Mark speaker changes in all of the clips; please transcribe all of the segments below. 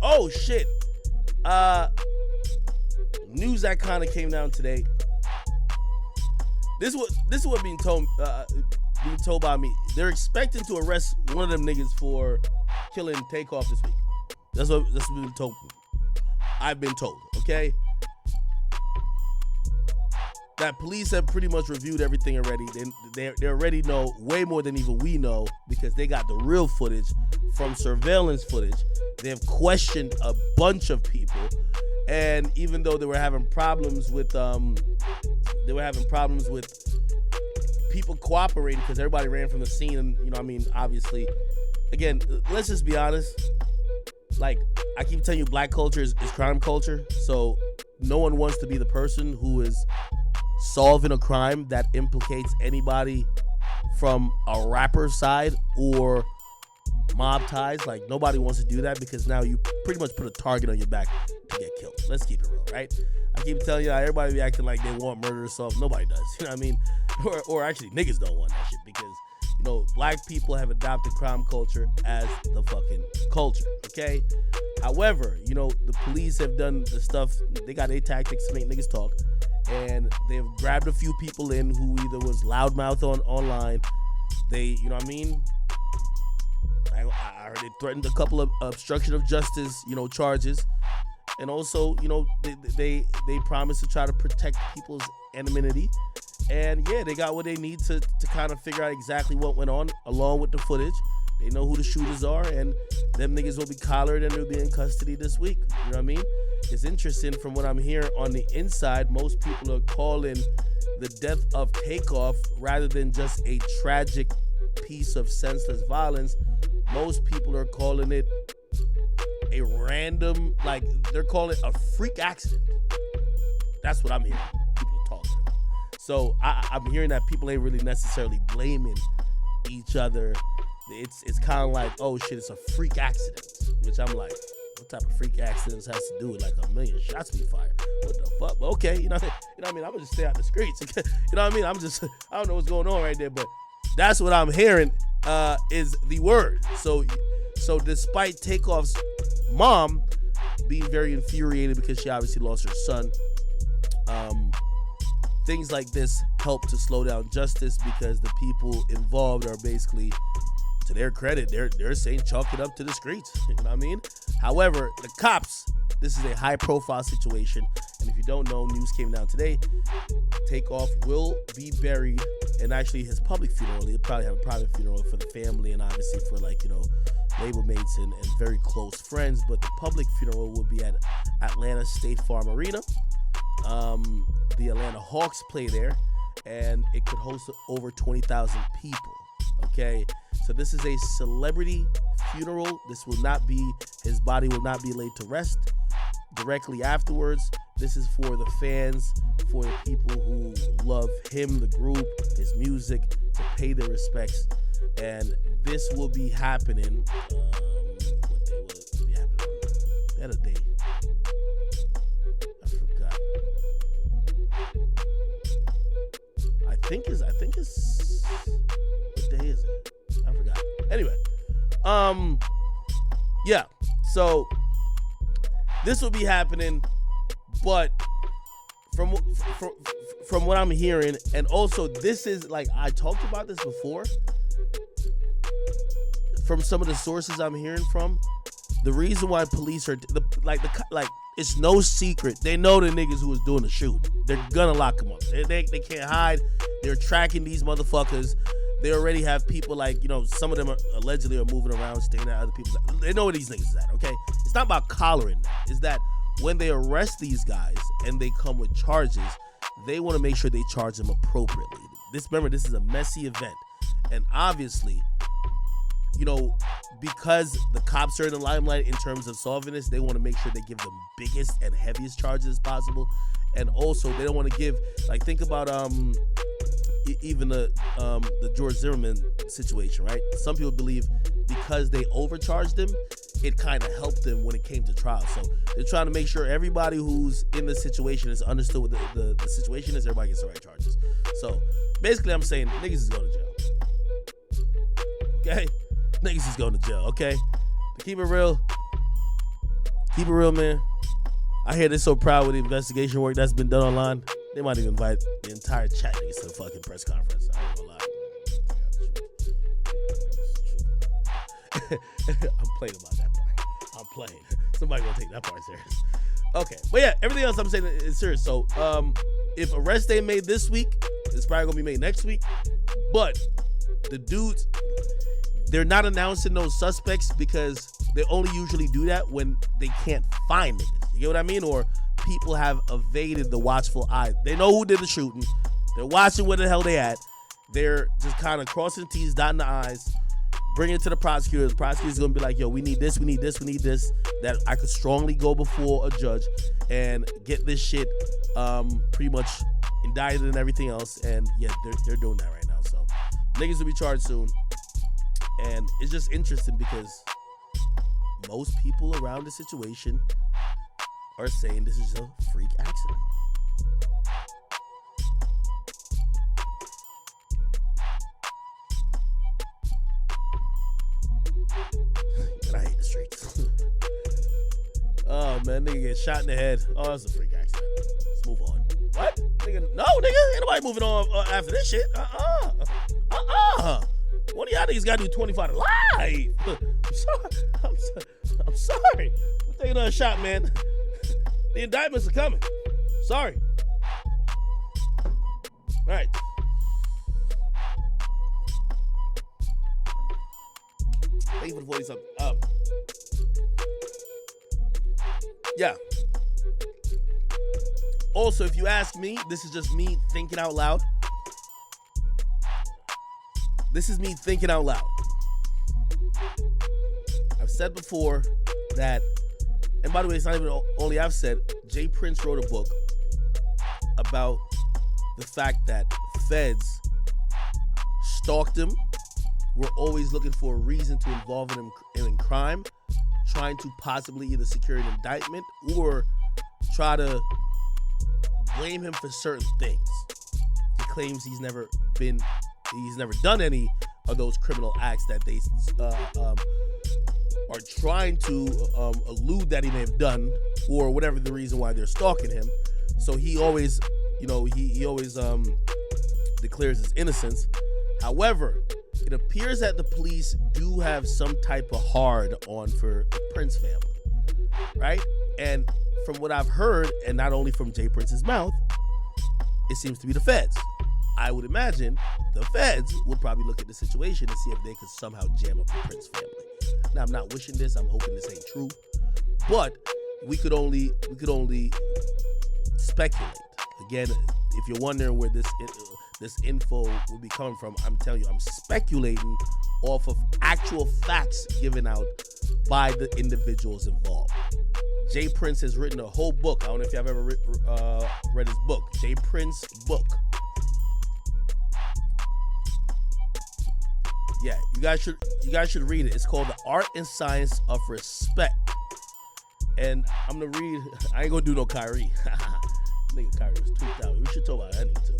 Speaker 1: Oh shit. News that kind of came down today. This is what being told by me. They're expecting to arrest one of them niggas for killing Takeoff this week. That's what been told. I've been told, okay? That police have pretty much reviewed everything already. They already know way more than even we know because they got the real footage from surveillance footage. They have questioned a bunch of people, and even though they were having problems with people cooperating because everybody ran from the scene, and you know, I mean, obviously, again, let's just be honest. Like I keep telling you, black culture is crime culture, so no one wants to be the person who is solving a crime that implicates anybody from a rapper side or mob ties. Like nobody wants to do that because now you pretty much put a target on your back to get killed. Let's keep it real, right? I keep telling you, everybody be acting like they want murder solved. Nobody does. You know what I mean? Or actually niggas don't want that shit because, you know, black people have adopted crime culture as the fucking culture, okay? However, you know, the police have done the stuff. They got their tactics to make niggas talk. And they've grabbed a few people in who either was loudmouth online. They, you know what I mean? I heard they threatened a couple of obstruction of justice, you know, charges. And also, you know, they promised to try to protect people's anonymity. And yeah, they got what they need to kind of figure out exactly what went on along with the footage. They know who the shooters are, and them niggas will be collared and they'll be in custody this week. You know what I mean? It's interesting from what I'm hearing on the inside, most people are calling the death of Takeoff rather than just a tragic piece of senseless violence. Most people are calling it a random, like they're calling it a freak accident. That's what I'm hearing people talking about. So I'm hearing that people ain't really necessarily blaming each other. It's kind of like, oh shit, it's a freak accident, which I'm like, what type of freak accidents has to do with like a million shots being fired? What the fuck? But okay, you know what I mean? I'm gonna just stay out the streets. You know what I mean? I don't know what's going on right there, but that's what I'm hearing is the word. So despite Takeoff's mom being very infuriated because she obviously lost her son, things like this help to slow down justice because the people involved are basically, to their credit, they're saying chalk it up to the streets. You know what I mean? However, the cops, this is a high profile situation. And if you don't know, news came down today. Takeoff will be buried, and actually his public funeral, he'll probably have a private funeral for the family and obviously for, like, you know, label mates and very close friends. But the public funeral will be at Atlanta State Farm Arena. The Atlanta Hawks play there, and it could host over 20,000 people. Okay, so this is a celebrity funeral. This will not be, his body will not be laid to rest directly afterwards. This is for the fans, for the people who love him, the group, his music, to pay their respects. And this will be happening. What day will it be happening? That a day. I forgot. I think it's. What day is it? I forgot. Anyway, yeah. So this will be happening, but from what I'm hearing, and also this is, like, I talked about this before. From some of the sources I'm hearing from, the reason why police are it's no secret. They know the niggas who was doing the shoot. They're gonna lock them up. They can't hide. They're tracking these motherfuckers. They already have people, like, you know, some of them are allegedly moving around, staying at other people's. They know where these niggas is at, okay? It's not about collaring them. It's that when they arrest these guys and they come with charges, they want to make sure they charge them appropriately. Remember, this is a messy event. And obviously, you know, because the cops are in the limelight in terms of solving this, they want to make sure they give the biggest and heaviest charges possible. And also, they don't want to give, like, think about even the George Zimmerman situation, right? Some people believe because they overcharged him, it kind of helped them when it came to trial. So they're trying to make sure everybody who's in the situation is understood what the situation is. Everybody gets the right charges. So basically, I'm saying niggas is going to jail. Okay? Niggas is going to jail, okay? To keep it real, Keep it real, man. I hear they're so proud with the investigation work that's been done online. They might even invite the entire chat niggas to the fucking press conference. I ain't gonna lie. I'm playing about that part. I'm playing. Somebody gonna take that part serious. Okay, but yeah, everything else I'm saying is serious. So, if arrest ain't made this week, it's probably gonna be made next week. But the dudes, they're not announcing those suspects because they only usually do that when they can't find niggas. You get what I mean? Or people have evaded the watchful eye. They know who did the shooting. They're watching where the hell they at. They're just kind of crossing the T's, dotting the I's, bringing it to the prosecutors. The prosecutor's going to be like, yo, we need this, we need this, we need this. That I could strongly go before a judge and get this shit pretty much indicted and everything else. And yeah, they're doing that right now. So niggas will be charged soon. And it's just interesting because most people around the situation are saying this is a freak accident. And I hate the streets. Oh man, nigga get shot in the head. Oh, that's a freak accident. Let's move on. What? Nigga, no, nigga, ain't nobody moving on after this shit. One of y'all niggas gotta do 25 to life. I'm sorry. I'm taking another shot, man. The indictments are coming. Sorry. All right. Thank you for the 40 something. Yeah. Also, if you ask me, this is just me thinking out loud. This is me thinking out loud. I've said before that, and by the way, it's not even only I've said, J.Prince wrote a book about the fact that feds stalked him, were always looking for a reason to involve him in crime, trying to possibly either secure an indictment or try to blame him for certain things. He claims he's never done any of those criminal acts that they are trying to allude that he may have done, or whatever the reason why they're stalking him. So he always, he always declares his innocence. However, it appears that the police do have some type of hard on for the Prince family, right? And from what I've heard, and not only from J.Prince's mouth, it seems to be the feds. I would imagine the feds would probably look at the situation and see if they could somehow jam up the Prince family. Now, I'm not wishing this. I'm hoping this ain't true, but we could only speculate. Again, if you're wondering where this info will be coming from, I'm telling you, I'm speculating off of actual facts given out by the individuals involved. J.Prince has written a whole book. I don't know if y'all have ever read his book, J.Prince book. Yeah, you guys should read it. It's called The Art and Science of Respect. And I'm gonna read. I ain't gonna do no Kyrie. Nigga, Kyrie was tweaked out. We should talk about that nigga too.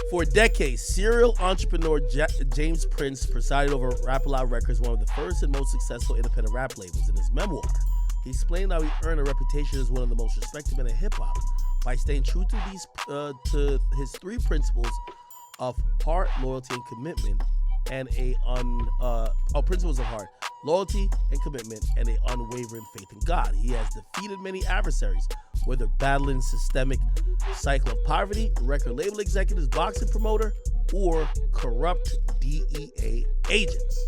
Speaker 1: For decades, serial entrepreneur James Prince presided over Rap-A-Lot Records, one of the first and most successful independent rap labels. In his memoir, he explained how he earned a reputation as one of the most respected men in hip-hop by staying true to his three principles of heart, loyalty, and commitment, and principles of heart, loyalty, and commitment, and an unwavering faith in God. He has defeated many adversaries, whether battling systemic cycle of poverty, record label executives, boxing promoter, or corrupt DEA agents.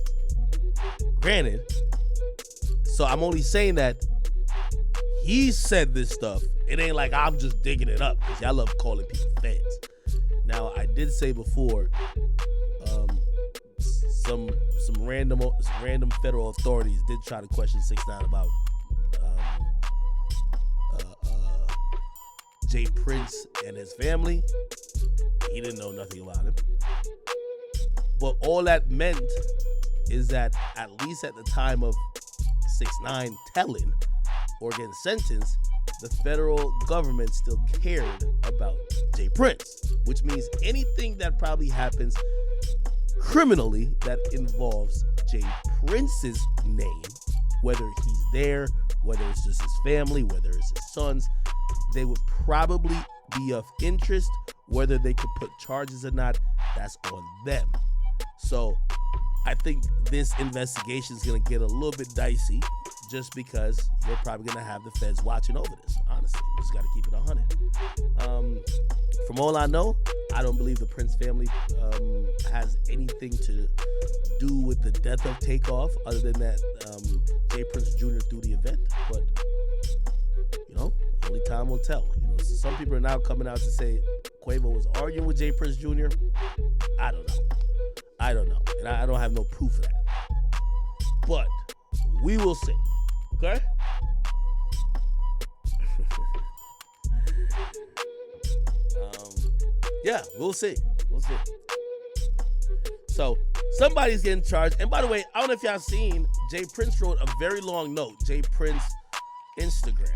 Speaker 1: Granted, so I'm only saying that he said this stuff. It ain't like I'm just digging it up, because y'all love calling people feds. Now, I did say before, some random federal authorities did try to question 6ix9ine about J.Prince and his family. He didn't know nothing about him. But all that meant is that at least at the time of 6ix9ine telling or getting sentenced, the federal government still cared about J.Prince, which means anything that probably happens criminally that involves J.Prince's name whether he's there, whether it's just his family, whether it's his sons, they would probably be of interest. Whether they could put charges or not, that's on them. So I think this investigation is going to get a little bit dicey just because you're probably going to have the feds watching over this. Honestly, we just got to keep it 100. From all I know, I don't believe the Prince family has anything to do with the death of Takeoff, other than that jprince Jr. threw the event. But, only time will tell. So some people are now coming out to say Quavo was arguing with jprince Jr. I don't know. And I don't have no proof of that. But we will see. Okay? Yeah, we'll see. So somebody's getting charged. And by the way, I don't know if y'all seen, jprince wrote a very long note, jprince Instagram.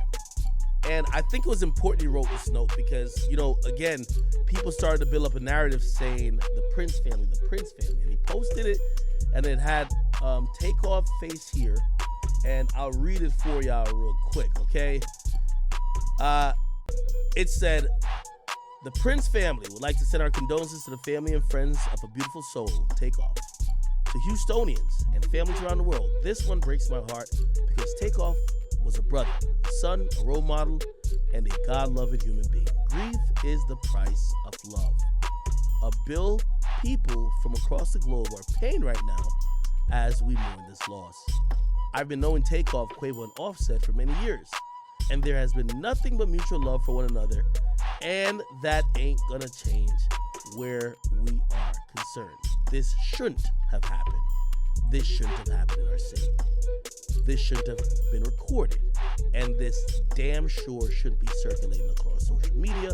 Speaker 1: And I think it was important he wrote this note because, again, people started to build up a narrative saying the Prince family. And he posted it, and it had Takeoff face here. And I'll read it for y'all real quick, okay? It said, the Prince family would like to send our condolences to the family and friends of a beautiful soul, Takeoff. To Houstonians and families around the world, this one breaks my heart because Takeoff was a brother, a son, a role model, and a God-loving human being. Grief is the price of love. A bill people from across the globe are paying right now as we mourn this loss. I've been knowing Takeoff, Quavo, and Offset for many years, and there has been nothing but mutual love for one another, and that ain't gonna change where we are concerned. This shouldn't have happened. This shouldn't have happened in our city. This shouldn't have been recorded, and this damn sure shouldn't be circulating across social media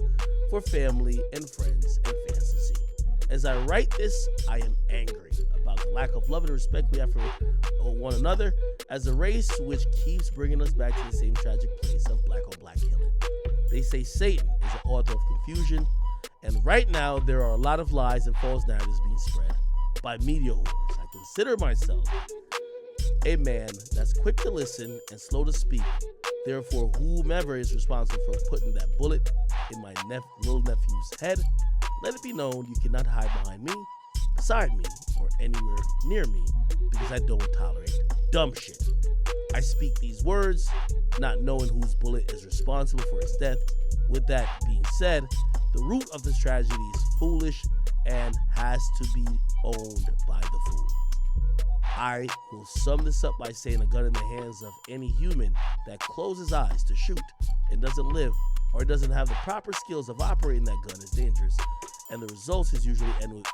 Speaker 1: for family and friends and fans to see. As I write this, I am angry about the lack of love and respect we have for one another as a race, which keeps bringing us back to the same tragic place of black on black killing. They say Satan is the author of confusion, and right now there are a lot of lies and false narratives being spread by media whores. I consider myself a man that's quick to listen and slow to speak. Therefore, whomever is responsible for putting that bullet in my little nephew's head, let it be known you cannot hide behind me, beside me, or anywhere near me, because I don't tolerate dumb shit. I speak these words, not knowing whose bullet is responsible for his death. With that being said, the root of this tragedy is foolish and has to be owned by the fool. I will sum this up by saying a gun in the hands of any human that closes eyes to shoot and doesn't live or doesn't have the proper skills of operating that gun is dangerous, and the results is usually end with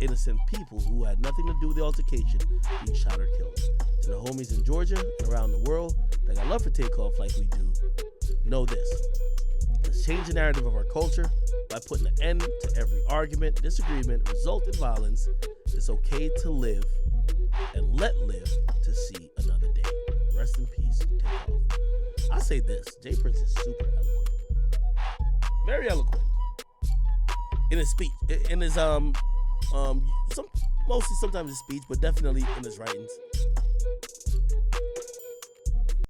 Speaker 1: innocent people who had nothing to do with the altercation being shot or killed. To the homies in Georgia and around the world that got love for Takeoff like we do, know this. Let's change the narrative of our culture by putting an end to every argument, disagreement, result in violence. It's okay to live and let live to see another day. Rest in peace, Takeoff. I'll say this, jprince is super eloquent. Very eloquent. In his speech. In his mostly sometimes his speech, but definitely in his writings.